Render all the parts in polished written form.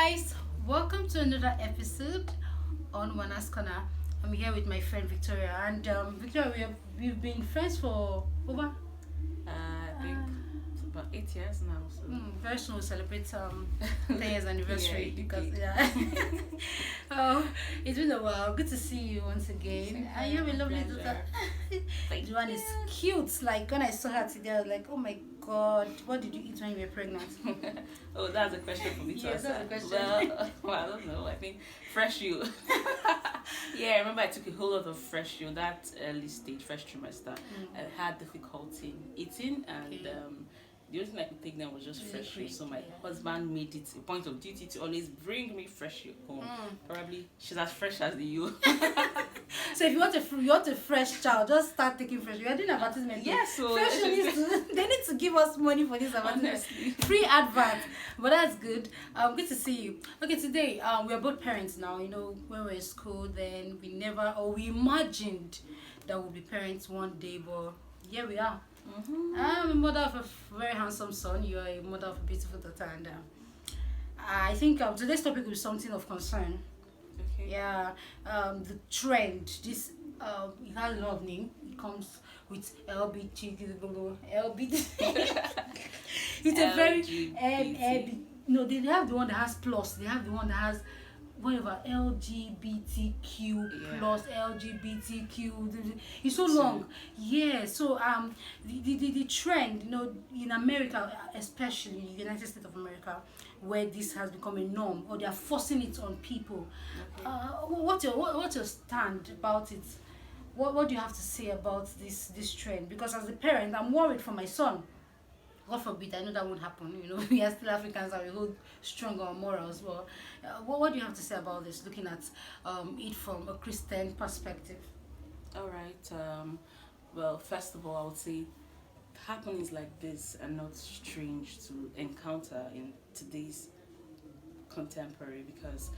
guys, welcome to another episode on Wana's Corner. I'm here with my friend Victoria, and Victoria, we've been friends for over I think it's about 8 years now. So very soon we'll celebrate 10 years anniversary Yeah, because indeed. yeah. Oh, it's been a while. Good to see you once again. Same And you have a here, lovely pleasure. daughter. Thank Joanne is cute. Like when I saw her today, I was like, oh my god, what did you eat when you were pregnant? oh, that's a question for me to Yes, that's answer. a question. Well, I don't know. I think fresh you. Yeah, I remember I took a whole lot of fresh you that early stage, fresh trimester. I had difficulty eating, and Okay. the only thing I could take then was just Is it fresh you. quick? So my Yeah. husband made it a point of duty to always bring me fresh you home. Mm. Probably she's as fresh as the you. So if you want a fresh child, just start taking fresh. We are doing advertisement. Yeah, so Fresh needs to, they need to give us money for this advertisement. honestly. Free advert, but that's good. Good to see you. Okay, today we are both parents now. You know, when we were in school, then we imagined that we'll be parents one day, but here we are. I'm a mother of a very handsome son. You are a mother of a beautiful daughter, and I think today's topic will be something of concern. Okay. Yeah, the trend. This it has a lot of name. It comes with LBT. It's a very LGBT. no. They have the one that has plus. They have the one that has whatever LGBTQ Yeah. plus LGBTQ. It's so long. Yeah. So the trend, you know, in America, especially United States of America, where this has become a norm, or they are forcing it on people. Okay. What's your stand about it? What do you have to say about this trend? Because as a parent, I'm worried for my son. God forbid, I know that won't happen. You know, we are still Africans and we hold strong on morals. But what do you have to say about this? Looking at it from a Christian perspective. All right. Well, first of all, I would say happenings like this are not strange to encounter in today's contemporary, because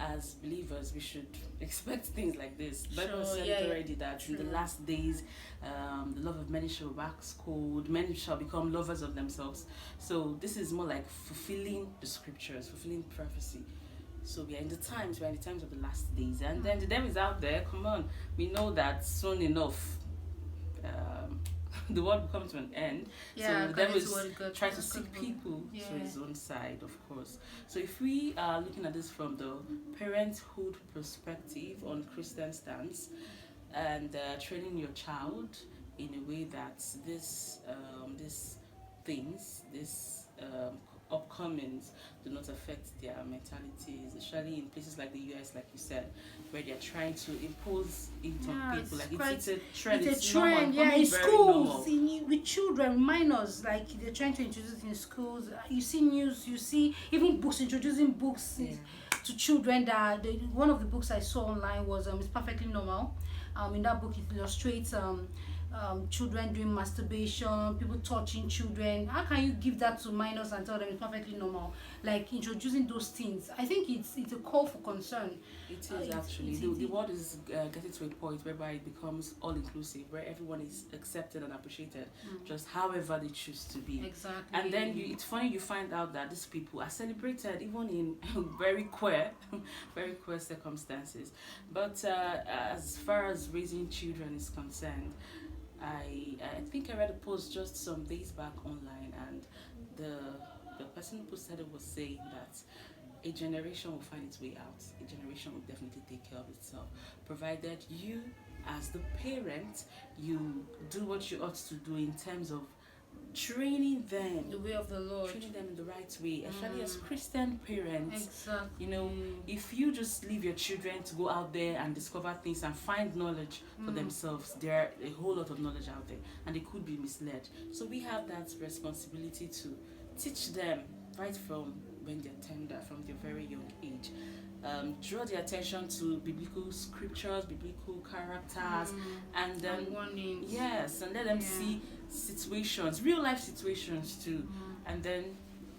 as believers we should expect things like this. The Bible Sure, said yeah, it yeah. already that in the True. last days the love of many shall wax cold, many shall become lovers of themselves. So this is more like fulfilling the scriptures, fulfilling prophecy. So we are in the times, we are in the times of the last days, and then the devil is out there. Come on, we know that soon enough um, the world will come to an end. Yeah, So the devil according to is what God- trying to what seek God- people yeah. to his own side, of course. So if we are looking at this from the parenthood perspective on Christian stance, and training your child in a way that this things, this upcomings do not affect their mentalities, especially in places like the US, like you said, where they are trying to impose it on Yeah, people. Like quite- it's a trend. It's a normal, trend, yeah, becoming in very normal. schools, with children, minors, like they're trying to introduce it in schools. You see news, you see even books introducing books Yeah. to children. One of the books I saw online was It's Perfectly Normal. In that book, it illustrates children doing masturbation, people touching children. How can you give that to minors and tell them it's perfectly normal? Like introducing those things, I think it's a call for concern. It is It's- actually. it's- The world is getting to a point whereby it becomes all inclusive, where everyone is accepted and appreciated, just however they choose to be. Exactly. And then it's funny you find out that these people are celebrated even in very queer, very queer circumstances. But as far as raising children is concerned, I think I read a post just some days back online, and the person who posted it was saying that a generation will find its way out. A generation will definitely take care of itself, provided you, as the parent, you do what you ought to do in terms of training them, The way of the Lord. training them in the right way, especially as Christian parents. Exactly. You know, if you just leave your children to go out there and discover things and find knowledge for themselves, there are a whole lot of knowledge out there and they could be misled. So we have that responsibility to teach them right from when they're tender, from their very young age. Draw their attention to biblical scriptures, biblical characters, and And warnings. yes, and let them Yeah. see situations, real life situations too. And then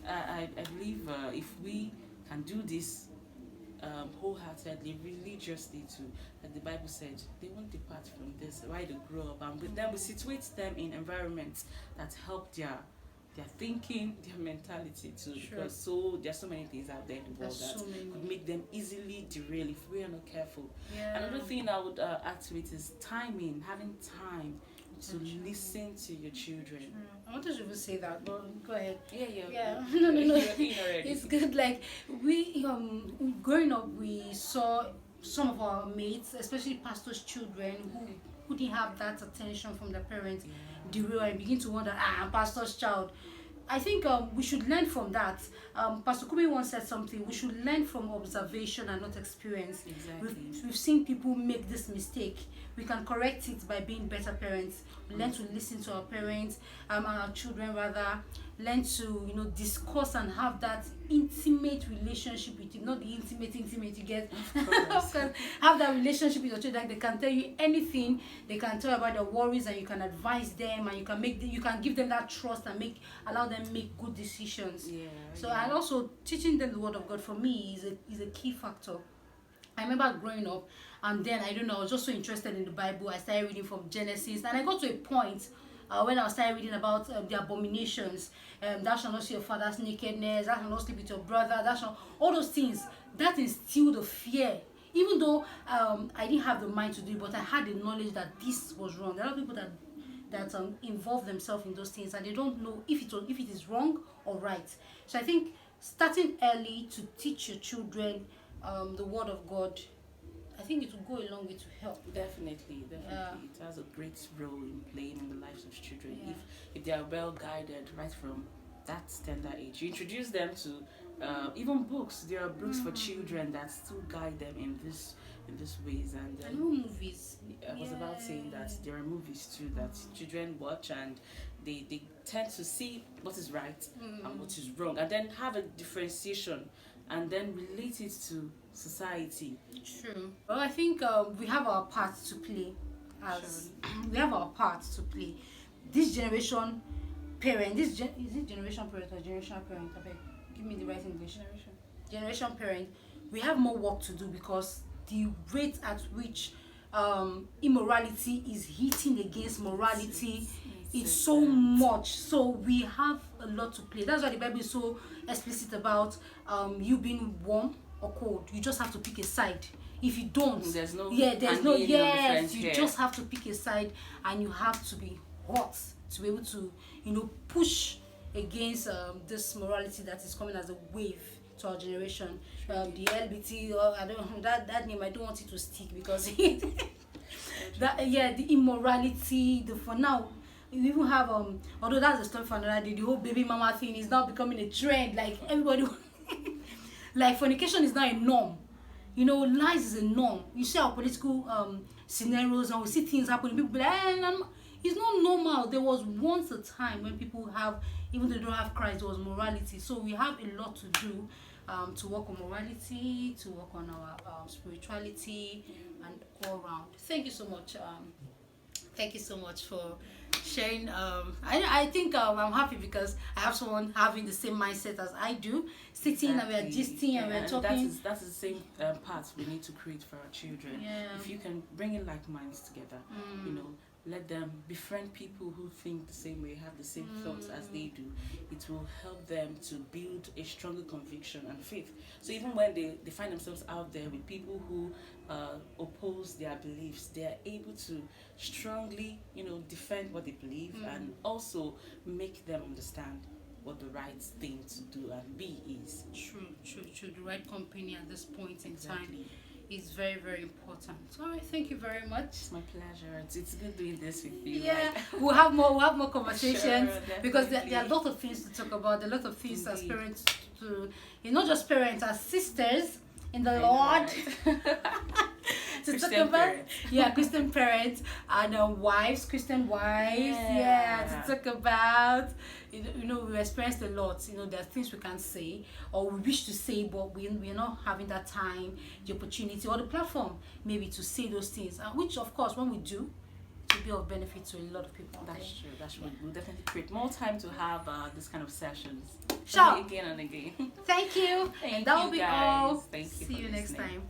I believe if we can do this wholeheartedly, religiously too, like the Bible said, they won't depart from this while they grow up, and with them we situate them in environments that help their their thinking, their mentality too. Sure. Because there's so many things out there in the world There's that so many. could make them easily derail if we are not careful. Yeah. Another thing I would add to it is timing, having time to Attention. listen to your children. I wanted to even say that, but go ahead. Yeah. Yeah. No. You're in already. It's good. Like we growing up, we saw some of our mates, especially pastors' children, who didn't have that attention from their parents, derail and begin to wonder, I'm pastor's child. I think we should learn from that. Pastor Kumi once said something. We should learn from observation and not experience. Exactly. We've seen people make this mistake. We can correct it by being better parents. We learn to listen to our parents, our children rather. Learn to discuss and have that intimate relationship with you. Not the intimate you get. Of course. Have that relationship with your children. They can tell you anything. They can tell you about their worries, and you can advise them, and you can give them that trust and allow them make good decisions. Yeah. So and also teaching them the word of God for me is a key factor. I remember growing up, and then I don't know, I was just so interested in the Bible. I started reading from Genesis, and I got to a point when I started reading about the abominations. Thou shalt not see your father's nakedness. Thou shalt not sleep with your brother. All those things that instilled the fear. Even though I didn't have the mind to do it, but I had the knowledge that this was wrong. There are people that involve themselves in those things, and they don't know if it is wrong or right. So I think starting early to teach your children the word of God, I think it will go a long way to help. Definitely. Yeah. It has a great role in playing in the lives of children. Yeah. If they are well guided right from that tender age, you introduce them to even books. There are books for children that still guide them in this ways. And I know movies. I was about saying that there are movies too that children watch, and they tend to see what is right and what is wrong, and then have a differentiation, and then relate it to society. True. Well, I think we have our part to play. We have our part to play. This generation parent, is it generation parent or generational parent? I beg, give me the right English. Generation parent. We have more work to do because the rate at which immorality is hitting against morality it's so much. So we have a lot to play. That's why the Bible is so explicit about you being warm or cold. You just have to pick a side. If you don't, there's no yes, you here. just have to pick a side, and you have to be hot to be able to push against this morality that is coming as a wave to our generation. The LBT, I don't that name, I don't want it to stick because the immorality, for now. You even have although that's a story for another day, the whole baby mama thing is now becoming a trend. Like everybody like fornication is now a norm. Lies is a norm. You see our political scenarios, and we see things happening, people be like, it's not normal. There was once a time when people have, even though they don't have Christ, there was morality. So we have a lot to do to work on morality, to work on our spirituality, and all around. Thank you so much. Thank you so much for sharing. I think I'm happy because I have someone having the same mindset as I do, sitting and we're gisting and we're talking. That's the same path we need to create for our children. If you can bring in like minds together, let them befriend people who think the same way, have the same thoughts as they do. It will help them to build a stronger conviction and faith. So even when they find themselves out there with people who oppose their beliefs, they are able to strongly, defend what they believe and also make them understand what the right thing to do and be is. True. The right company at this point in time is very, very important. All right, thank you very much. It's my pleasure. It's good doing this with you. Yeah, we'll have more conversations because there are a lot of things to talk about. A lot of things as parents to, not just parents, as sisters in the Lord. To talk about Christian parents and wives, Christian wives. To talk about we experienced a lot. There are things we can't say or we wish to say, but we're not having that time, the opportunity, or the platform maybe to say those things. Which of course, when we do, it will be of benefit to a lot of people. That's true. We'll definitely create more time to have this kind of sessions. Sure. Again and again. Thank you. And that will be all. Thank you. See you next time.